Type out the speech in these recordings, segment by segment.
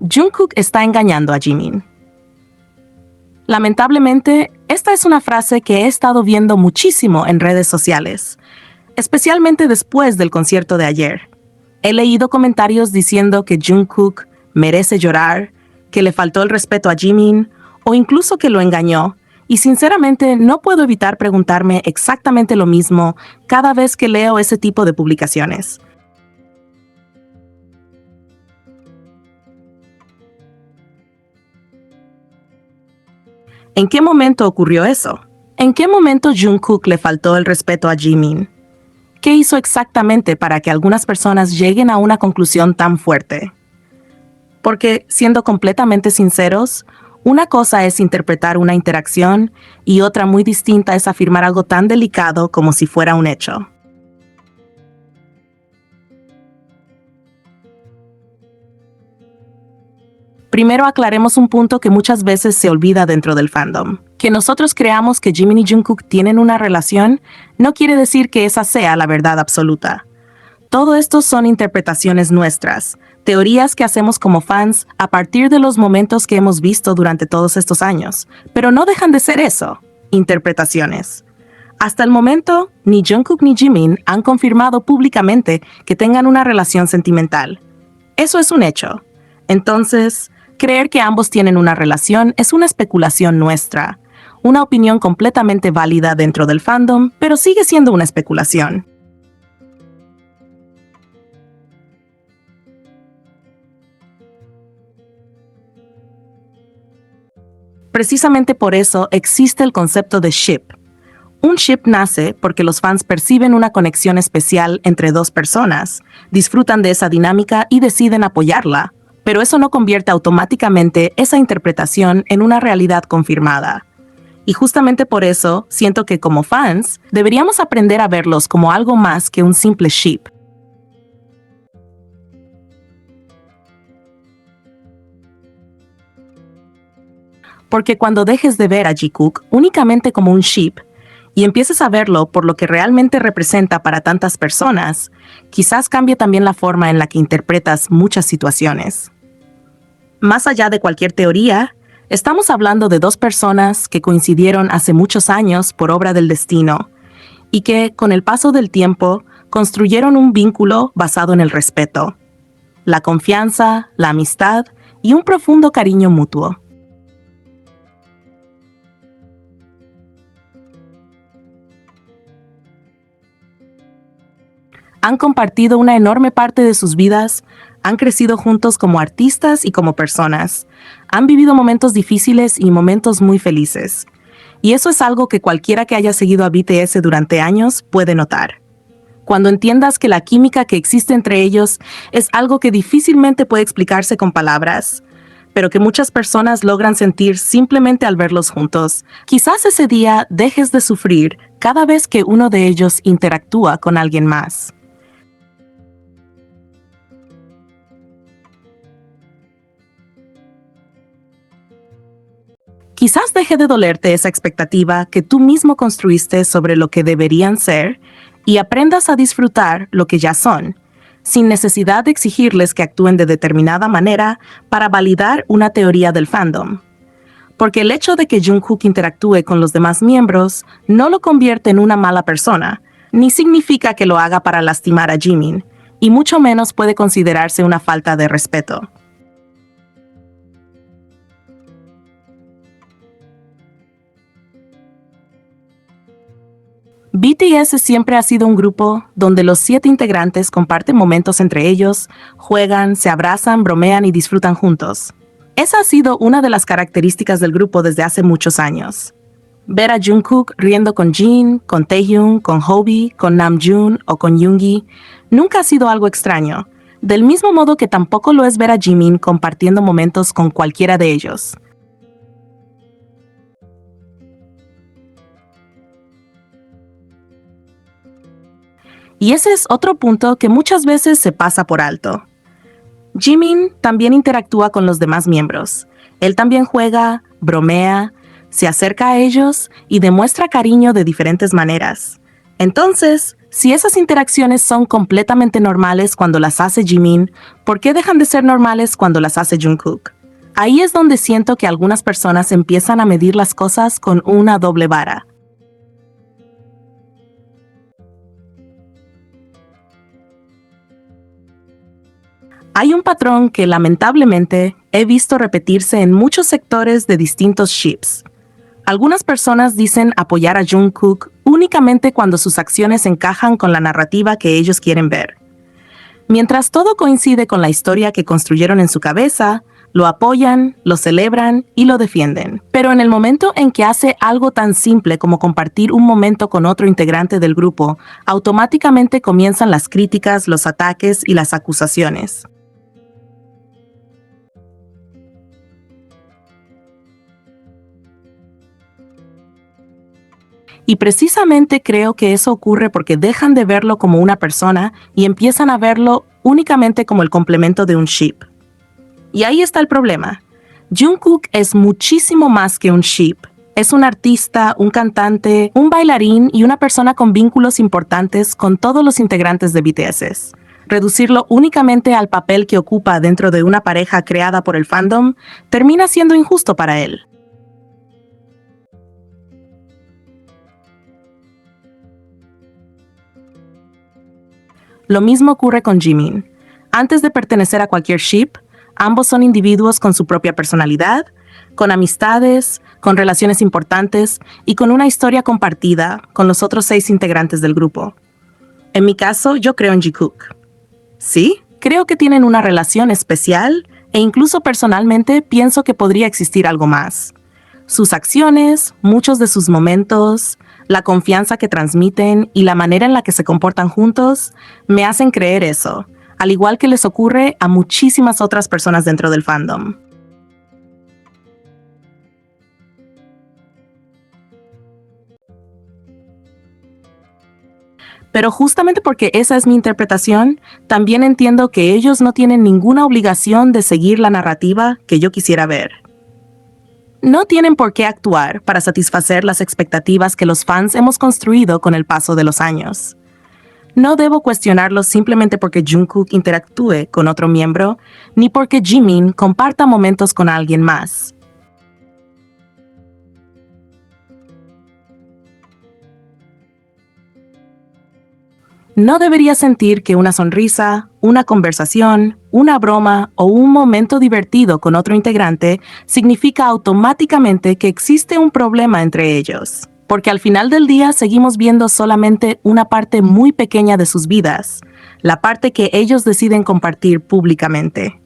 Jungkook está engañando a Jimin. Lamentablemente, esta es una frase que he estado viendo muchísimo en redes sociales, especialmente después del concierto de ayer. He leído comentarios diciendo que Jungkook merece llorar, que le faltó el respeto a Jimin o incluso que lo engañó, y sinceramente no puedo evitar preguntarme exactamente lo mismo cada vez que leo ese tipo de publicaciones. ¿En qué momento ocurrió eso? ¿En qué momento Jungkook le faltó el respeto a Jimin? ¿Qué hizo exactamente para que algunas personas lleguen a una conclusión tan fuerte? Porque, siendo completamente sinceros, una cosa es interpretar una interacción y otra muy distinta es afirmar algo tan delicado como si fuera un hecho. Primero aclaremos un punto que muchas veces se olvida dentro del fandom. Que nosotros creamos que Jimin y Jungkook tienen una relación no quiere decir que esa sea la verdad absoluta. Todo esto son interpretaciones nuestras, teorías que hacemos como fans a partir de los momentos que hemos visto durante todos estos años, pero no dejan de ser eso, interpretaciones. Hasta el momento, ni Jungkook ni Jimin han confirmado públicamente que tengan una relación sentimental. Eso es un hecho. Entonces, creer que ambos tienen una relación es una especulación nuestra, una opinión completamente válida dentro del fandom, pero sigue siendo una especulación. Precisamente por eso existe el concepto de ship. Un ship nace porque los fans perciben una conexión especial entre dos personas, disfrutan de esa dinámica y deciden apoyarla, pero eso no convierte automáticamente esa interpretación en una realidad confirmada. Y justamente por eso siento que como fans deberíamos aprender a verlos como algo más que un simple ship. Porque cuando dejes de ver a Jungkook únicamente como un ship y empieces a verlo por lo que realmente representa para tantas personas, quizás cambie también la forma en la que interpretas muchas situaciones. Más allá de cualquier teoría, estamos hablando de dos personas que coincidieron hace muchos años por obra del destino y que, con el paso del tiempo, construyeron un vínculo basado en el respeto, la confianza, la amistad y un profundo cariño mutuo. Han compartido una enorme parte de sus vidas, han crecido juntos como artistas y como personas, han vivido momentos difíciles y momentos muy felices. Y eso es algo que cualquiera que haya seguido a BTS durante años puede notar. Cuando entiendas que la química que existe entre ellos es algo que difícilmente puede explicarse con palabras, pero que muchas personas logran sentir simplemente al verlos juntos, quizás ese día dejes de sufrir cada vez que uno de ellos interactúa con alguien más. Quizás deje de dolerte esa expectativa que tú mismo construiste sobre lo que deberían ser y aprendas a disfrutar lo que ya son, sin necesidad de exigirles que actúen de determinada manera para validar una teoría del fandom. Porque el hecho de que Jungkook interactúe con los demás miembros no lo convierte en una mala persona, ni significa que lo haga para lastimar a Jimin, y mucho menos puede considerarse una falta de respeto. BTS siempre ha sido un grupo donde los 7 integrantes comparten momentos entre ellos, juegan, se abrazan, bromean y disfrutan juntos. Esa ha sido una de las características del grupo desde hace muchos años. Ver a Jungkook riendo con Jin, con Taehyung, con Hobi, con Namjoon o con Yoongi nunca ha sido algo extraño, del mismo modo que tampoco lo es ver a Jimin compartiendo momentos con cualquiera de ellos. Y ese es otro punto que muchas veces se pasa por alto. Jimin también interactúa con los demás miembros. Él también juega, bromea, se acerca a ellos y demuestra cariño de diferentes maneras. Entonces, si esas interacciones son completamente normales cuando las hace Jimin, ¿por qué dejan de ser normales cuando las hace Jungkook? Ahí es donde siento que algunas personas empiezan a medir las cosas con una doble vara. Hay un patrón que lamentablemente he visto repetirse en muchos sectores de distintos ships. Algunas personas dicen apoyar a Jungkook únicamente cuando sus acciones encajan con la narrativa que ellos quieren ver. Mientras todo coincide con la historia que construyeron en su cabeza, lo apoyan, lo celebran y lo defienden. Pero en el momento en que hace algo tan simple como compartir un momento con otro integrante del grupo, automáticamente comienzan las críticas, los ataques y las acusaciones. Y precisamente creo que eso ocurre porque dejan de verlo como una persona y empiezan a verlo únicamente como el complemento de un ship. Y ahí está el problema. Jungkook es muchísimo más que un ship. Es un artista, un cantante, un bailarín y una persona con vínculos importantes con todos los integrantes de BTS. Reducirlo únicamente al papel que ocupa dentro de una pareja creada por el fandom termina siendo injusto para él. Lo mismo ocurre con Jimin. Antes de pertenecer a cualquier ship, ambos son individuos con su propia personalidad, con amistades, con relaciones importantes y con una historia compartida con los otros 6 integrantes del grupo. En mi caso, yo creo en Jungkook. Sí, creo que tienen una relación especial e incluso personalmente pienso que podría existir algo más. Sus acciones, muchos de sus momentos, la confianza que transmiten y la manera en la que se comportan juntos me hacen creer eso, al igual que les ocurre a muchísimas otras personas dentro del fandom. Pero justamente porque esa es mi interpretación, también entiendo que ellos no tienen ninguna obligación de seguir la narrativa que yo quisiera ver. No tienen por qué actuar para satisfacer las expectativas que los fans hemos construido con el paso de los años. No debo cuestionarlos simplemente porque Jungkook interactúe con otro miembro, ni porque Jimin comparta momentos con alguien más. No debería sentir que una sonrisa, una conversación, una broma o un momento divertido con otro integrante significa automáticamente que existe un problema entre ellos. Porque al final del día seguimos viendo solamente una parte muy pequeña de sus vidas, la parte que ellos deciden compartir públicamente.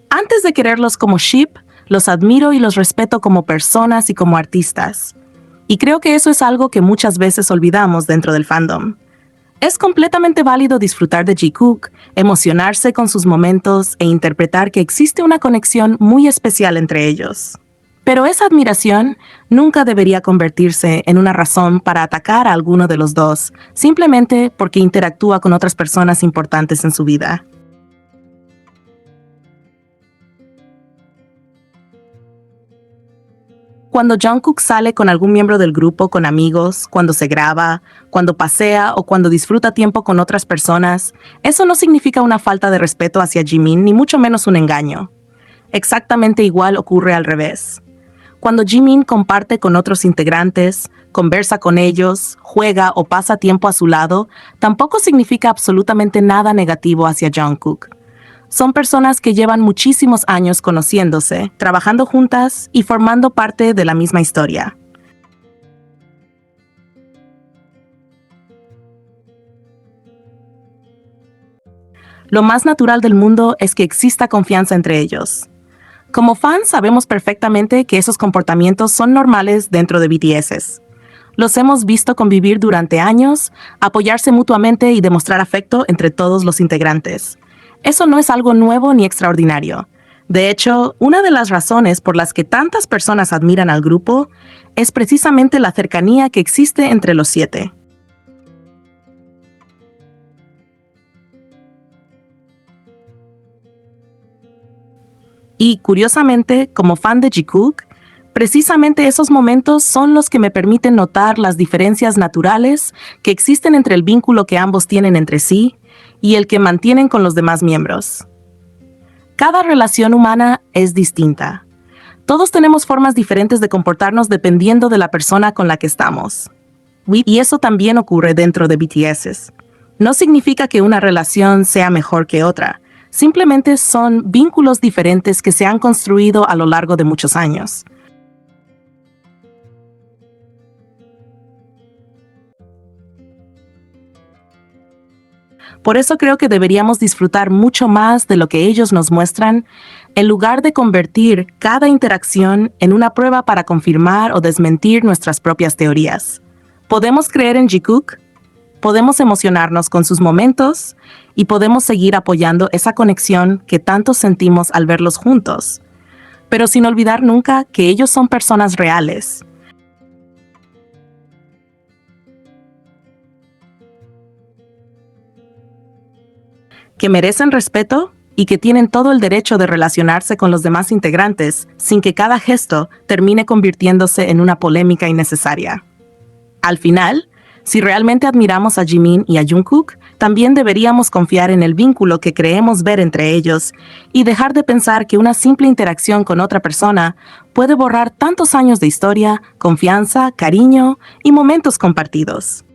Antes de quererlos como ship, los admiro y los respeto como personas y como artistas. Y creo que eso es algo que muchas veces olvidamos dentro del fandom. Es completamente válido disfrutar de Jungkook, emocionarse con sus momentos e interpretar que existe una conexión muy especial entre ellos. Pero esa admiración nunca debería convertirse en una razón para atacar a alguno de los dos, simplemente porque interactúa con otras personas importantes en su vida. Cuando Jungkook sale con algún miembro del grupo, con amigos, cuando se graba, cuando pasea o cuando disfruta tiempo con otras personas, eso no significa una falta de respeto hacia Jimin ni mucho menos un engaño. Exactamente igual ocurre al revés. Cuando Jimin comparte con otros integrantes, conversa con ellos, juega o pasa tiempo a su lado, tampoco significa absolutamente nada negativo hacia Jungkook. Son personas que llevan muchísimos años conociéndose, trabajando juntas y formando parte de la misma historia. Lo más natural del mundo es que exista confianza entre ellos. Como fans sabemos perfectamente que esos comportamientos son normales dentro de BTS. Los hemos visto convivir durante años, apoyarse mutuamente y demostrar afecto entre todos los integrantes. Eso no es algo nuevo ni extraordinario. De hecho, una de las razones por las que tantas personas admiran al grupo es precisamente la cercanía que existe entre los 7. Y, curiosamente, como fan de Jikook, precisamente esos momentos son los que me permiten notar las diferencias naturales que existen entre el vínculo que ambos tienen entre sí y el que mantienen con los demás miembros. Cada relación humana es distinta. Todos tenemos formas diferentes de comportarnos dependiendo de la persona con la que estamos. Y eso también ocurre dentro de BTS. No significa que una relación sea mejor que otra. Simplemente son vínculos diferentes que se han construido a lo largo de muchos años. Por eso creo que deberíamos disfrutar mucho más de lo que ellos nos muestran, en lugar de convertir cada interacción en una prueba para confirmar o desmentir nuestras propias teorías. Podemos creer en Jikook, podemos emocionarnos con sus momentos y podemos seguir apoyando esa conexión que tanto sentimos al verlos juntos, pero sin olvidar nunca que ellos son personas reales, que merecen respeto y que tienen todo el derecho de relacionarse con los demás integrantes sin que cada gesto termine convirtiéndose en una polémica innecesaria. Al final, si realmente admiramos a Jimin y a Jungkook, también deberíamos confiar en el vínculo que creemos ver entre ellos y dejar de pensar que una simple interacción con otra persona puede borrar tantos años de historia, confianza, cariño y momentos compartidos.